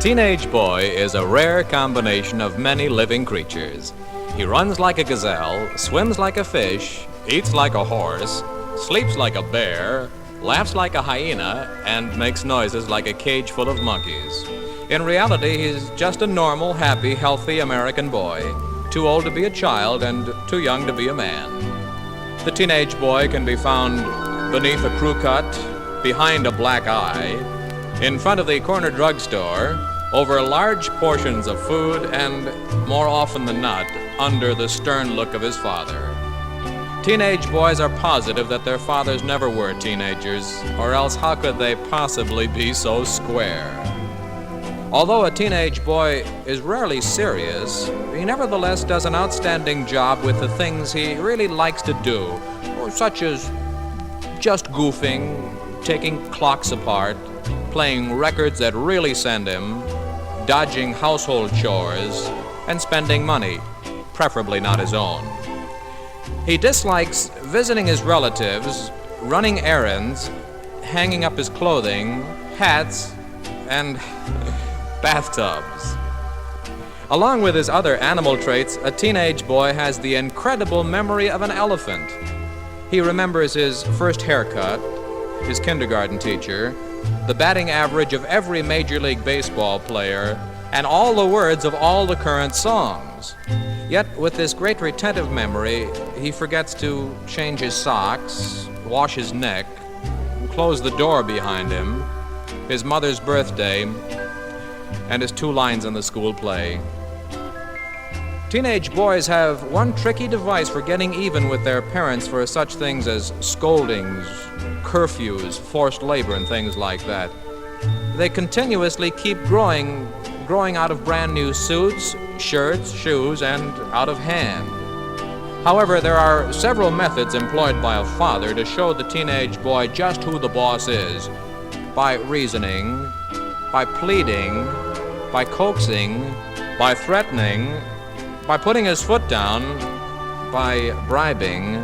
Teenage boy is a rare combination of many living creatures. He runs like a gazelle, swims like a fish, eats like a horse, sleeps like a bear, laughs like a hyena, and makes noises like a cage full of monkeys. In reality, he's just a normal, happy, healthy American boy, too old to be a child and too young to be a man. The teenage boy can be found beneath a crew cut, behind a black eye, in front of the corner drugstore, over large portions of food, and, more often than not, under the stern look of his father. Teenage boys are positive that their fathers never were teenagers, or else how could they possibly be so square? Although a teenage boy is rarely serious, he nevertheless does an outstanding job with the things he really likes to do, such as just goofing, taking clocks apart, playing records that really send him, dodging household chores, and spending money, preferably not his own. He dislikes visiting his relatives, running errands, hanging up his clothing, hats, and bathtubs. Along with his other animal traits, a teenage boy has the incredible memory of an elephant. He remembers his first haircut, his kindergarten teacher, the batting average of every Major League Baseball player, and all the words of all the current songs. Yet, with this great retentive memory, he forgets to change his socks, wash his neck, close the door behind him, his mother's birthday, and his 2 lines in the school play. Teenage boys have one tricky device for getting even with their parents for such things as scoldings, curfews, forced labor, and things like that. They continuously keep growing out of brand new suits, shirts, shoes, and out of hand. However, there are several methods employed by a father to show the teenage boy just who the boss is. By reasoning, by pleading, by coaxing, by threatening, by putting his foot down, by bribing,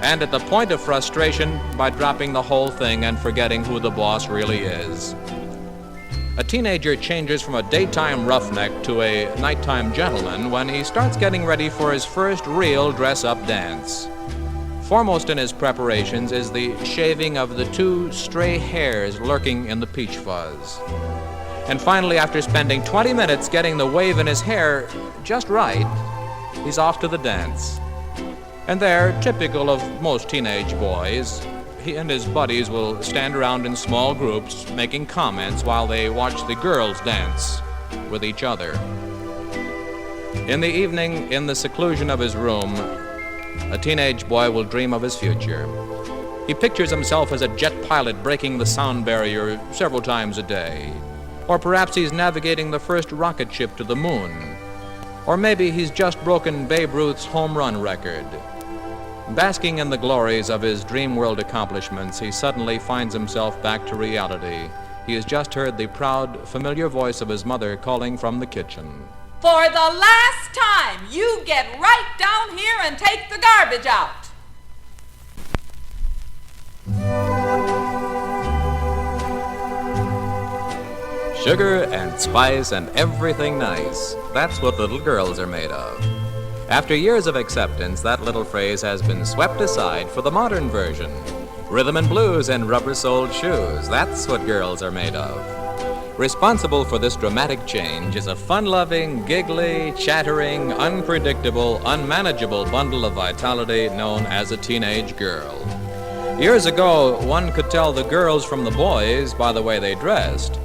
and at the point of frustration, by dropping the whole thing and forgetting who the boss really is. A teenager changes from a daytime roughneck to a nighttime gentleman when he starts getting ready for his first real dress-up dance. Foremost in his preparations is the shaving of the 2 stray hairs lurking in the peach fuzz. And finally, after spending 20 minutes getting the wave in his hair just right, he's off to the dance. And there, typical of most teenage boys, he and his buddies will stand around in small groups making comments while they watch the girls dance with each other. In the evening, in the seclusion of his room, a teenage boy will dream of his future. He pictures himself as a jet pilot breaking the sound barrier several times a day. Or perhaps he's navigating the first rocket ship to the moon. Or maybe he's just broken Babe Ruth's home run record. Basking in the glories of his dream world accomplishments, he suddenly finds himself back to reality. He has just heard the proud, familiar voice of his mother calling from the kitchen. For the last time, you get right down here and take the garbage out. Sugar and spice and everything nice. That's what little girls are made of. After years of acceptance, that little phrase has been swept aside for the modern version. Rhythm and blues and rubber-soled shoes. That's what girls are made of. Responsible for this dramatic change is a fun-loving, giggly, chattering, unpredictable, unmanageable bundle of vitality known as a teenage girl. Years ago, one could tell the girls from the boys by the way they dressed.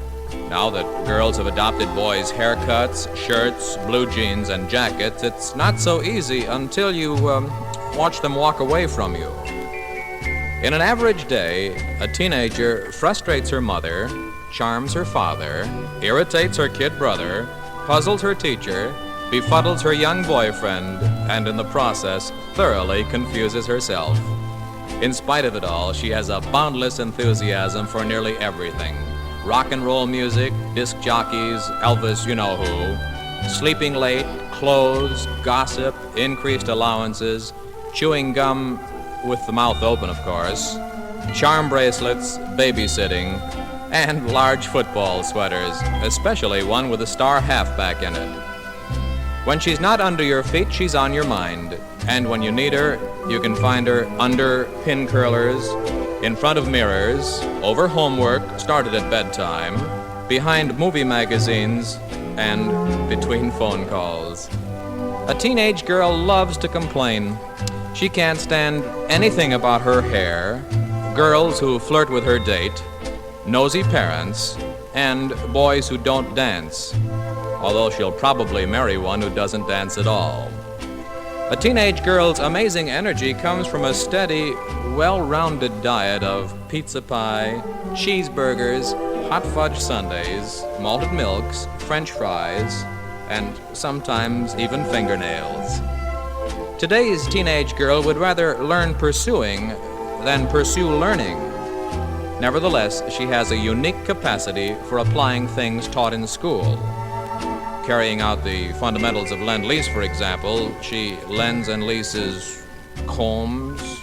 Now that girls have adopted boys' haircuts, shirts, blue jeans, and jackets, it's not so easy until you watch them walk away from you. In an average day, a teenager frustrates her mother, charms her father, irritates her kid brother, puzzles her teacher, befuddles her young boyfriend, and in the process, thoroughly confuses herself. In spite of it all, she has a boundless enthusiasm for nearly everything. Rock and roll music, disc jockeys, Elvis you-know-who, sleeping late, clothes, gossip, increased allowances, chewing gum with the mouth open, of course, charm bracelets, babysitting, and large football sweaters, especially one with a star halfback in it. When she's not under your feet, she's on your mind. And when you need her, you can find her under pin curlers, in front of mirrors, over homework started at bedtime, behind movie magazines, and between phone calls. A teenage girl loves to complain. She can't stand anything about her hair, girls who flirt with her date, nosy parents, and boys who don't dance, although she'll probably marry one who doesn't dance at all. A teenage girl's amazing energy comes from a steady, well-rounded diet of pizza pie, cheeseburgers, hot fudge sundaes, malted milks, French fries, and sometimes even fingernails. Today's teenage girl would rather learn pursuing than pursue learning. Nevertheless, she has a unique capacity for applying things taught in school. Carrying out the fundamentals of Lend-Lease, for example, she lends and leases combs,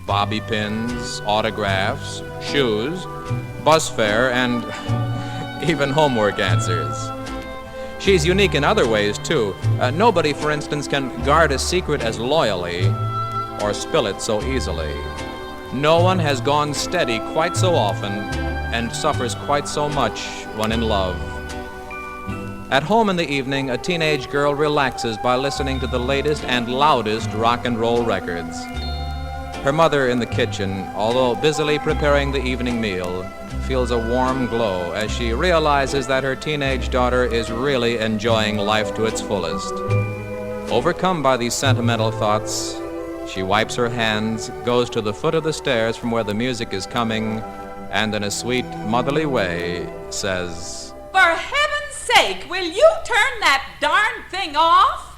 bobby pins, autographs, shoes, bus fare, and even homework answers. She's unique in other ways, too. Nobody, for instance, can guard a secret as loyally or spill it so easily. No one has gone steady quite so often and suffers quite so much when in love. At home in the evening, a teenage girl relaxes by listening to the latest and loudest rock and roll records. Her mother in the kitchen, although busily preparing the evening meal, feels a warm glow as she realizes that her teenage daughter is really enjoying life to its fullest. Overcome by these sentimental thoughts, she wipes her hands, goes to the foot of the stairs from where the music is coming, and in a sweet, motherly way says, For heaven's sake, will you turn that darn thing off?